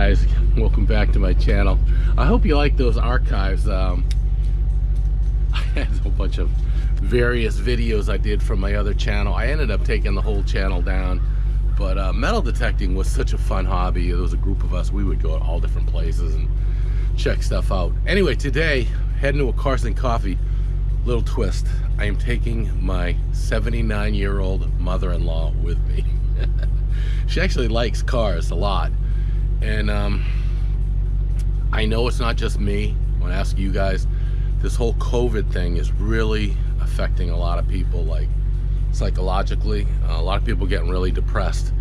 guys, welcome back to my channel. I hope you like those archives. I had a whole bunch of various videos I did from my other channel. I ended up taking the whole channel down, but metal detecting was such a fun hobby. There was a group of us, we would go to all different places and check stuff out. Anyway, today, heading to a Carson Coffee. Little twist, I am taking my 79-year-old mother-in-law with me. She actually likes cars a lot. And I know it's not just me. I want to ask you guys, this whole COVID thing is really affecting a lot of people, like psychologically. A lot of people getting really depressed.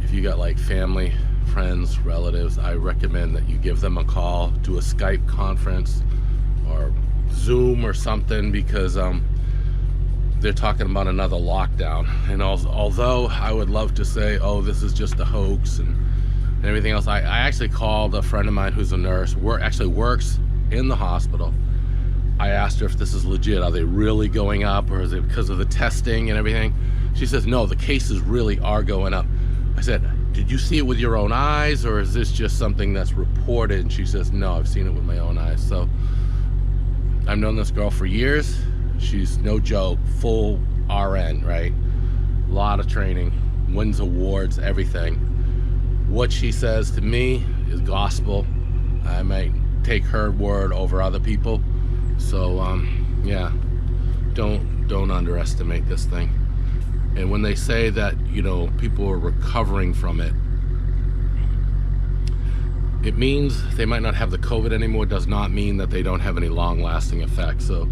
If you got like family, friends, relatives, I recommend that you give them a call, do a Skype conference or Zoom or something, because they're talking about another lockdown. And although I would love to say, oh, this is just a hoax and everything else, I actually called a friend of mine who's a nurse, actually works in the hospital. I asked her if this is legit. Are they really going up, or is it because of the testing and everything? She says, no, the cases really are going up. I said, did you see it with your own eyes, or is this just something that's reported? And she says, no, I've seen it with my own eyes. So I've known this girl for years. She's no joke, full RN, right? A lot of training, wins awards, everything. What she says to me is gospel. I might take her word over other people. So yeah, don't underestimate this thing. And when they say that, you know, people are recovering from it, it means they might not have the COVID anymore. It does not mean that they don't have any long-lasting effects. So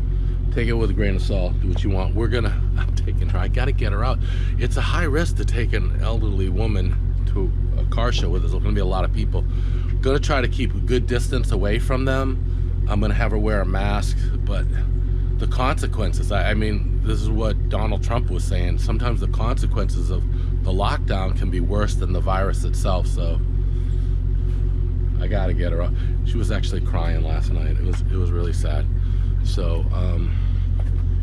take it with a grain of salt, do what you want. I'm taking her, I gotta get her out. It's a high risk to take an elderly woman to a car show where there's gonna be a lot of people. I'm gonna try to keep a good distance away from them. I'm gonna have her wear a mask, but the consequences, I mean, this is what Donald Trump was saying. Sometimes the consequences of the lockdown can be worse than the virus itself. So I gotta get her out. She was actually crying last night. It was really sad. So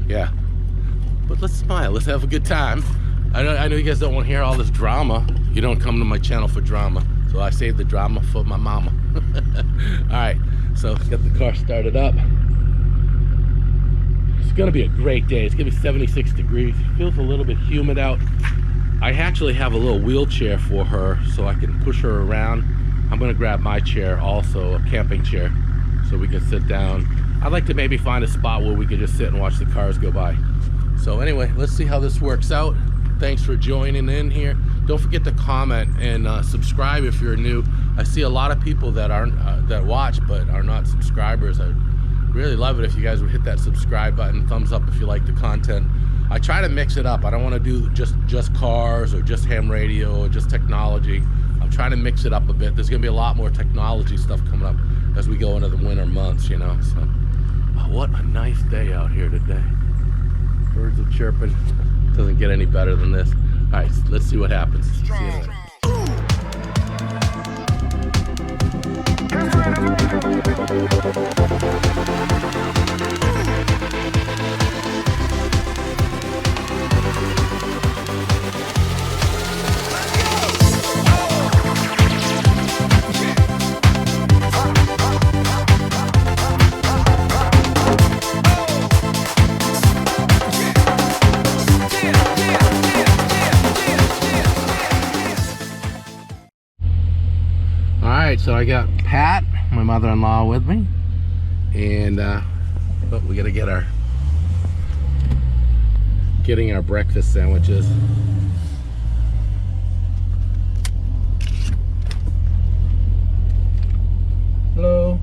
yeah, but let's smile, let's have a good time. I know you guys don't want to hear all this drama. You don't come to my channel for drama, so I saved the drama for my mama. All right, so let's get the car started up. It's gonna be a great day. It's gonna be 76 degrees. Feels a little bit humid out. I actually have a little wheelchair for her so I can push her around. I'm gonna grab my chair also, a camping chair, so we can sit down. I'd like to maybe find a spot where we could just sit and watch the cars go by. So anyway, let's see how this works out. Thanks for joining in here. Don't forget to comment and subscribe if you're new. I see a lot of people that aren't that watch but are not subscribers. I'd really love it if you guys would hit that subscribe button, thumbs up if you like the content. I try to mix it up. I don't want to do just cars or just ham radio or just technology. I'm trying to mix it up a bit. There's gonna be a lot more technology stuff coming up as we go into the winter months, you know. So what a nice day out here today. Birds are chirping. Doesn't get any better than this. All right, let's see what happens. See you later. So I got Pat, my mother-in-law, with me, and but we gotta getting our breakfast sandwiches. Hello.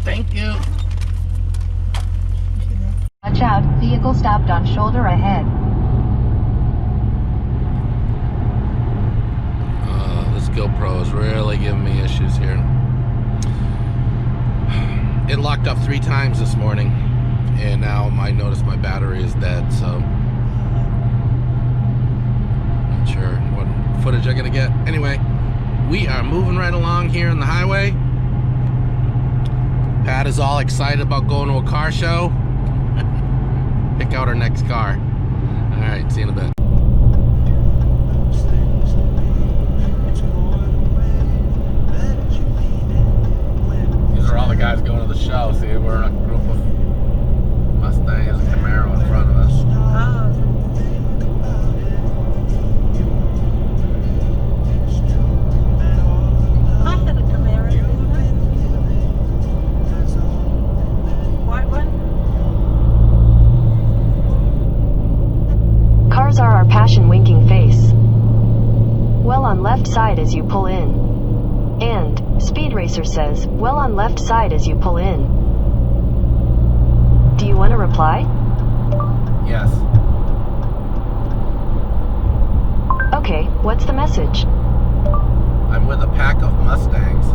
Thank you. Watch out, vehicle stopped on shoulder ahead. This GoPro is really giving me issues here. It locked up 3 times this morning, and now I notice my battery is dead, so not sure what footage I gotta get. Anyway, we are moving right along here on the highway. Pat is all excited about going to a car show. Pick out our next car. All right, see you in a bit. These are all the guys going to the show. See, we're in a group of Mustangs and Camaro in front of us. I had a Camaro. White one? Cars are our passion winking face. Well on left side as you pull in. And, Speed Racer says, well on left side as you pull in. Do you want to reply? Yes. Okay, what's the message? I'm with a pack of Mustangs.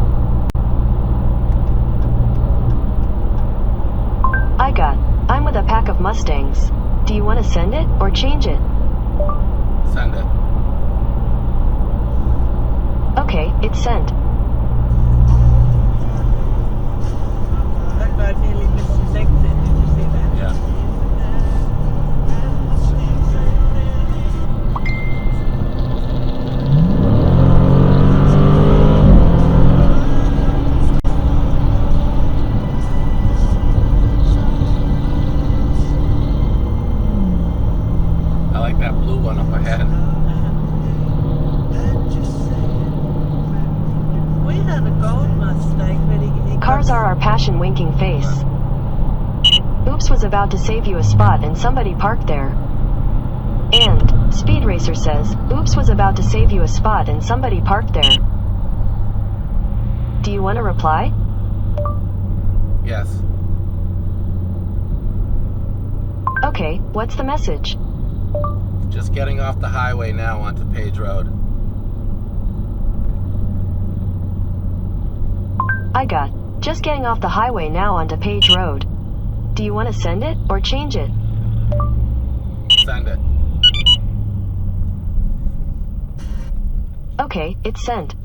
I'm with a pack of Mustangs. Do you want to send it or change it? Send it. Okay, it's sent. That guy nearly missed his exit. Did you see that? Yeah. I like that blue one up ahead. We had a gold Mustang, but he Cars are our passion winking face. Oops was about to save you a spot and somebody parked there. And, Speed Racer says, oops was about to save you a spot and somebody parked there. Do you want to reply? Yes. Okay, what's the message? Just getting off the highway now onto Page Road. Just getting off the highway now onto Page Road. Do you want to send it or change it? Send it. Okay, it's sent.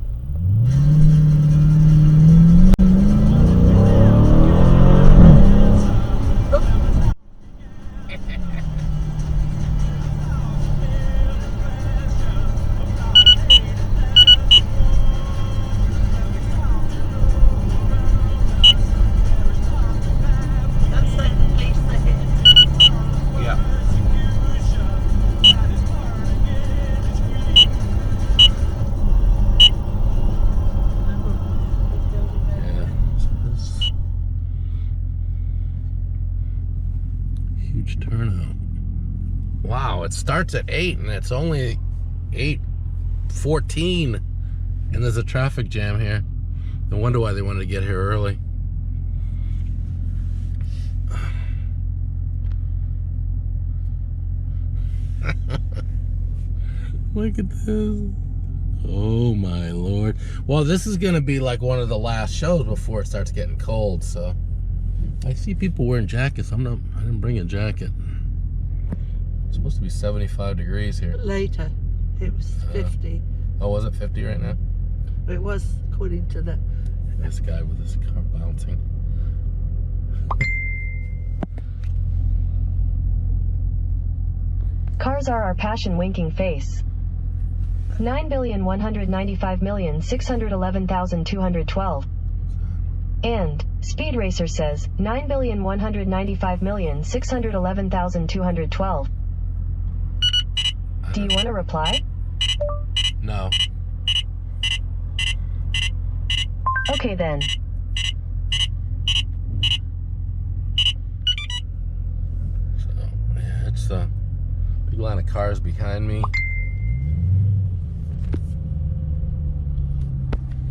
That's like the police ahead. Yeah. Huge turnout. Wow, it starts at 8 and it's only 8:14 and there's a traffic jam here. No wonder why they wanted to get here early. Look at this. Oh my Lord. Well, this is gonna be like one of the last shows before it starts getting cold, so I see people wearing jackets. I didn't bring a jacket. It's supposed to be 75 degrees here. Later, it was 50. Oh, was it 50 right now? It was according to the. This guy with his car bouncing. Cars are our passion winking face. 9,195,611,212. And, Speed Racer says, 9,195,611,212. Do you want to reply? No. Okay then. So, yeah, it's a big line of cars behind me.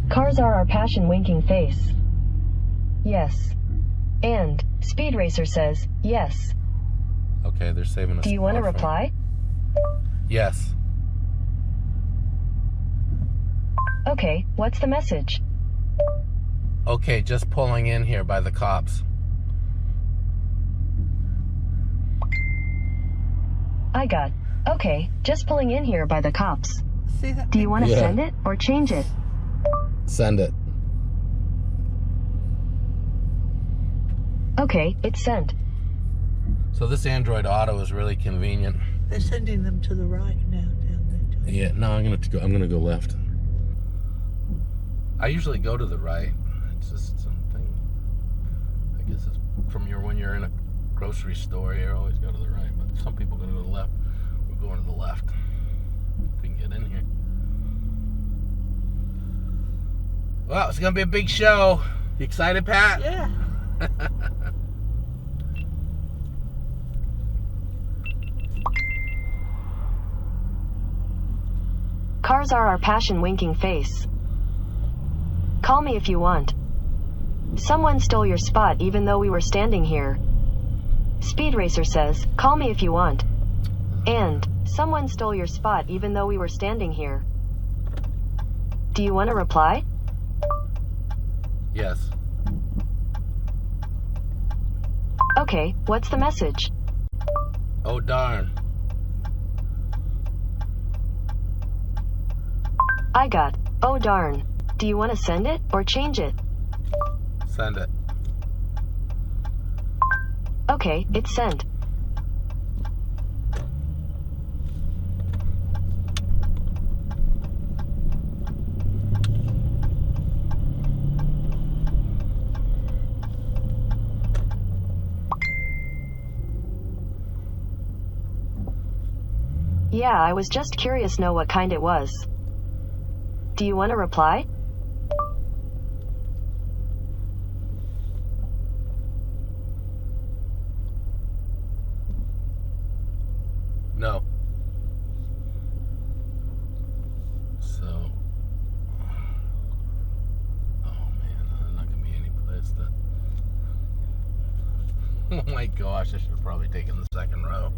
Cars are our passion winking face. Yes. And, Speed Racer says, yes. Okay, they're saving us. Do you want to reply? Yes. Okay, what's the message? Okay, just pulling in here by the cops. Okay, just pulling in here by the cops. see that? Do you want to Yeah. send it or change it? Send it. Okay, it's sent. So this Android Auto is really convenient. They're sending them to the right now down there. Yeah, no, I'm gonna go left. I usually go to the right. It's just something. I guess it's from when you're in a grocery store, you always go to the right. But some people go to the left. We're going to the left. If we can get in here. Well, it's gonna be a big show. You excited, Pat? Yeah. Cars are our passion winking face. Call me if you want. Someone stole your spot even though we were standing here. Speed Racer says, call me if you want. And, someone stole your spot even though we were standing here. Do you want to reply? Yes. Okay, what's the message? Oh darn. I got, oh darn. Do you want to send it or change it? Send it. Okay, it's sent. Yeah, I was just curious know what kind it was. Do you want to reply? No. So, oh man, there's not gonna be any place to. Oh my gosh, I should have probably taken the second row.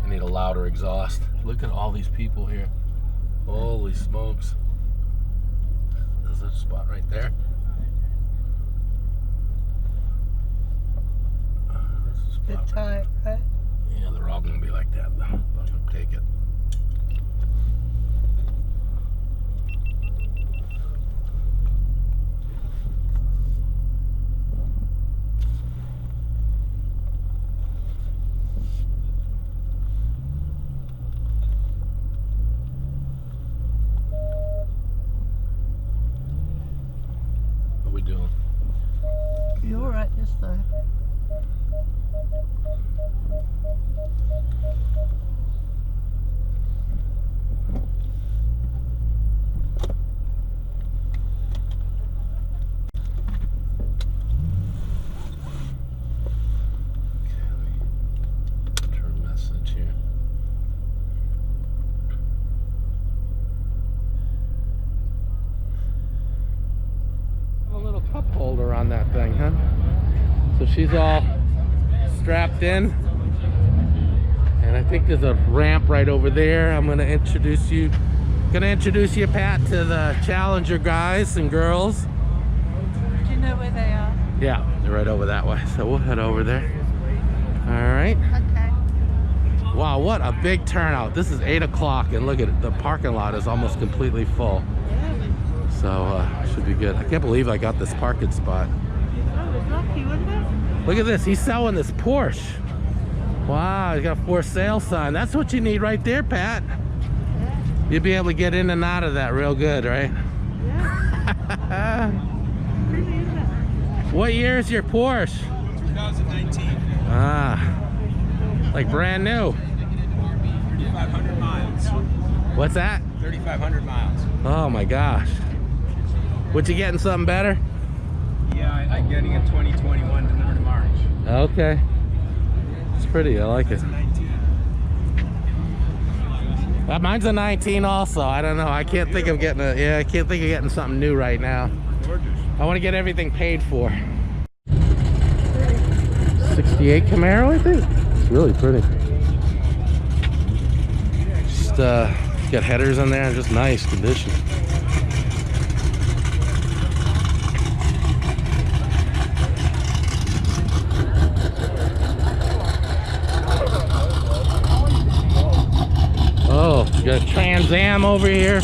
I need a louder exhaust. Look at all these people here. Holy smokes. There's a spot right there. Bit tight, right? Yeah, they're all gonna be like that though. I'm gonna take it. What are we doing? You're right this time. Turn message here. A little cup holder on that thing, huh? So she's all strapped in. And I think there's a ramp right over there. I'm gonna introduce you, Pat, to the Challenger guys and girls. Do you know where they are? Yeah, they're right over that way. So we'll head over there. All right. Okay. Wow, what a big turnout. This is 8 o'clock and look at it. The parking lot is almost completely full. So should be good. I can't believe I got this parking spot. Oh, it's lucky, wasn't it? Look at this. He's selling this Porsche. Wow, he's got a for sale sign. That's what you need right there, Pat. Yeah. You'll be able to get in and out of that real good, right? Yeah. Really, isn't it? What year is your Porsche? 2019. Ah, like brand new. 3,500 miles. What's that? 3,500 miles. Oh my gosh. What, you getting something better? Yeah, I'm getting a 2021 delivered in March. Okay. It's pretty, I like it. 19. Mine's a 19 also. I don't know. I can't think of getting I can't think of getting something new right now. Gorgeous. I want to get everything paid for. 68 Camaro, I think. It's really pretty. Just got headers in there, just nice condition. got a Trans Am over here.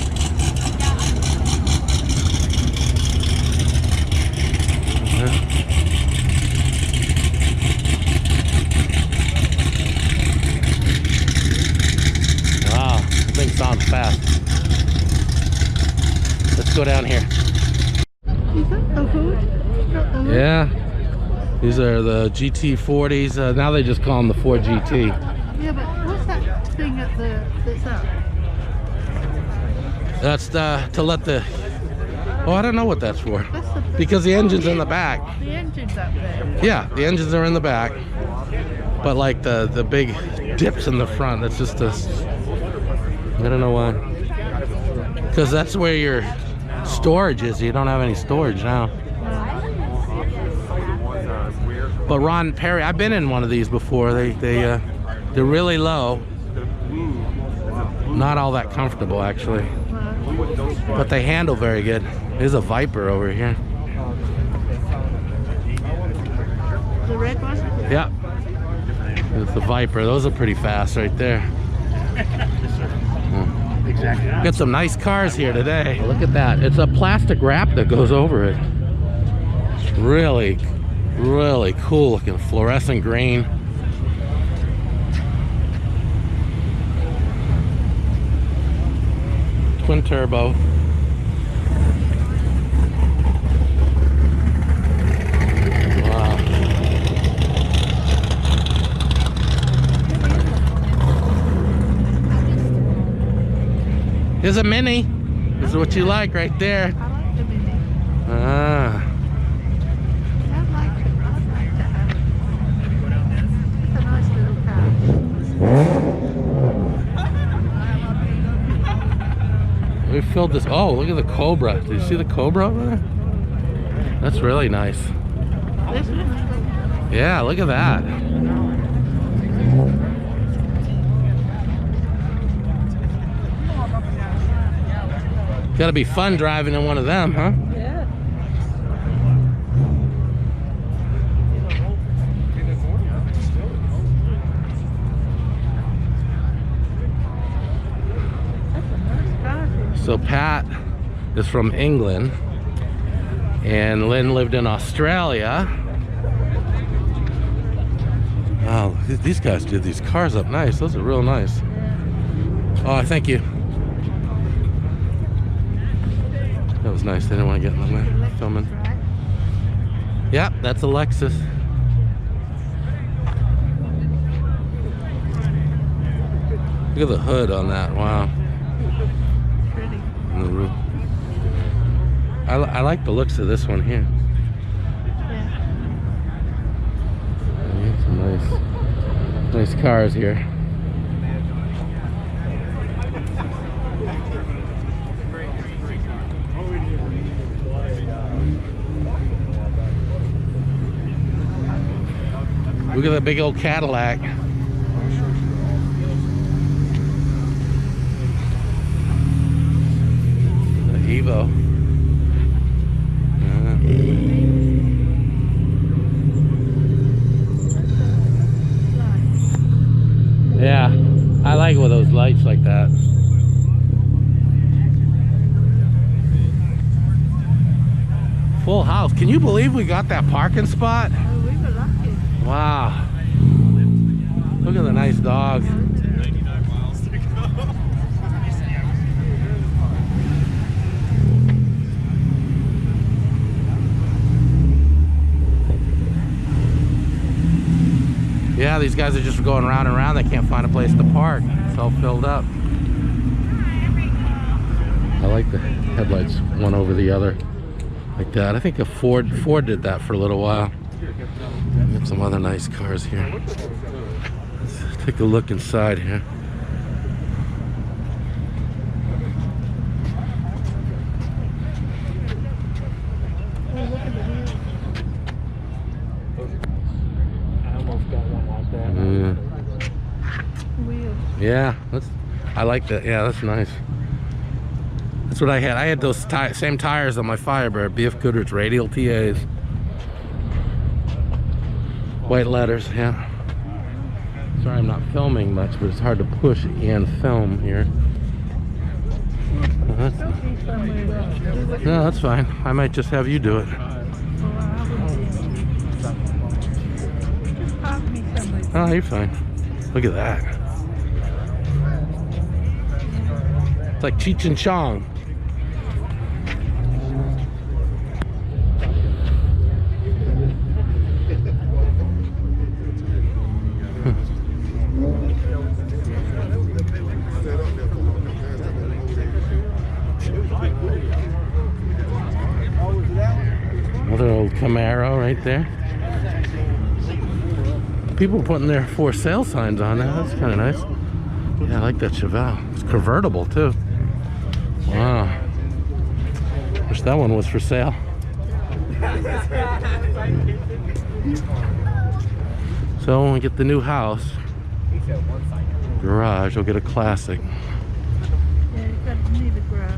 Wow, that thing sounds fast. Let's go down here. Is that the hood? Yeah, these are the GT40s. Now they just call them the Ford GT. Yeah, but what's that thing that's up? That's to let the... Oh, I don't know what that's for. That's the Because the engine's in the back. The engine's up there. Yeah, the engines are in the back. But like the big dips in the front, that's just a... I don't know why. Because that's where your storage is. You don't have any storage now. But Ron Perry, I've been in one of these before. They're really low. Not all that comfortable actually. But they handle very good. There's a Viper over here. The red one? Yep. It's the Viper. Those are pretty fast right there. Got some nice cars here today. Look at that. It's a plastic wrap that goes over it. It's really, really cool looking. Fluorescent green. Twin turbo. Wow. Here's a Mini. This is what you like right there. I like the Mini. Ah. I like it. I'd like to have it. It's a nice little car. We filled this. Oh, look at the Cobra. Do you see the Cobra over there? That's really nice. This one? Yeah, look at that. Gotta be fun driving in one of them, huh? Yeah. That's a nice car. So Pat is from England and Lynn lived in Australia. Wow, these guys did these cars up nice. Those are real nice. Oh, thank you. That was nice. They didn't want to get in the way filming. Right? Yep, that's a Lexus. Look at the hood on that. Wow. Pretty. And the roof. I like the looks of this one here. Yeah. Some nice cars here. Look at that big old Cadillac. The Evo. Yeah, I like with those lights like that. Full house. Can you believe we got that parking spot? Oh, we were lucky. Wow. Look at the nice dog. 99 miles to go. Yeah, these guys are just going round and round. They can't find a place to park. It's all filled up. I like the headlights one over the other like that. I think a Ford did that for a little while. We have some other nice cars here. Let's take a look inside here. Oh, look at the wheels. I almost got one like that. Wheels. Yeah, I like that. Yeah, that's nice. That's what I had. I had those same tires on my Firebird, BF Goodrich radial TAs. White letters, yeah. Sorry I'm not filming much, but it's hard to push and film here. that's, Don't be somewhere to do what no, that's fine. I might just have you do it. Just park me somewhere. Oh, you're fine. Look at that. It's like Cheech and Chong. Another old Camaro right there. People putting their for sale signs on that. That's kind of nice. Yeah, I like that Chevelle. It's convertible too. Wow. Wish that one was for sale. So when we get the new house, garage, we'll get a classic. Yeah, you got need a garage.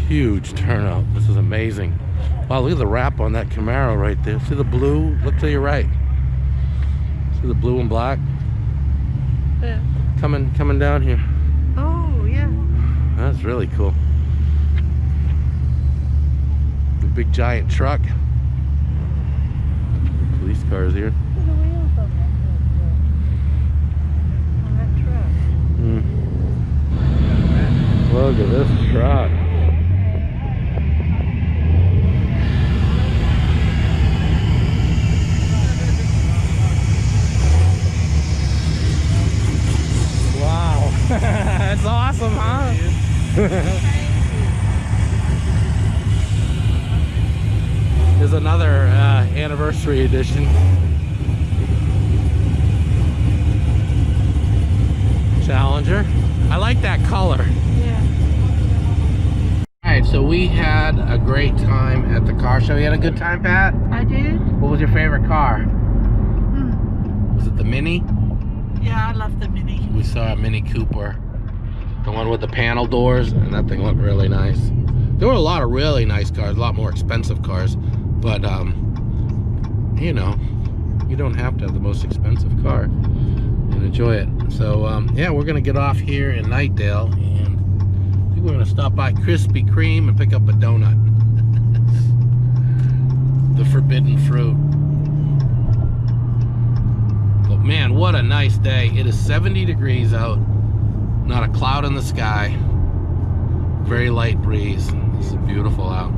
Huge turnout. This is amazing. Wow, look at the wrap on that Camaro right there. See the blue? Look to your right. See the blue and black? Yeah. Coming down here. Oh, yeah. That's really cool. The big giant truck. Police cars here. Look at the wheels on that truck. Look at this truck. Wow. That's awesome, huh? There's another anniversary edition. Challenger. I like that color. Yeah. Alright, so we had a great time at the car show. You had a good time, Pat? I did? What was your favorite car? Hmm. Was it the Mini? Yeah, I love the Mini. We saw a Mini Cooper. The one with the panel doors, and that thing looked really nice. There were a lot of really nice cars, a lot more expensive cars, but you know, you don't have to have the most expensive car and enjoy it. So yeah, we're gonna get off here in Nightdale, and I think we're gonna stop by Krispy Kreme and pick up a donut. The forbidden fruit. But man, what a nice day. It is 70 degrees out, not a cloud in the sky, very light breeze. This is beautiful out.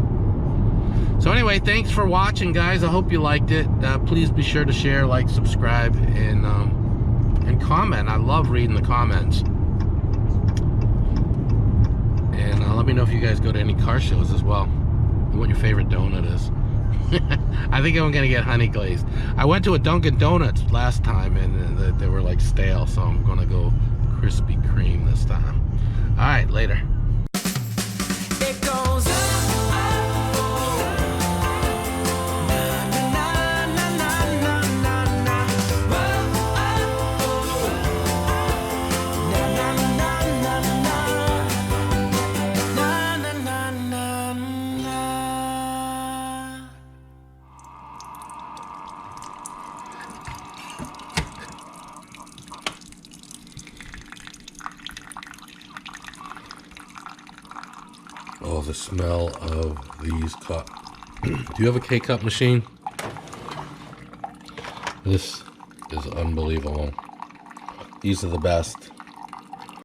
So anyway, thanks for watching, guys. I hope you liked it. Please be sure to share, like, subscribe, and comment. I love reading the comments. And let me know if you guys go to any car shows as well, and what your favorite donut is. I think I'm gonna get honey glazed. I went to a Dunkin' Donuts last time, and they were like stale, so I'm gonna go Krispy Kreme this time. All right, later. It goes Oh, the smell of these cups. Do you have a K-cup machine? This is unbelievable. These are the best.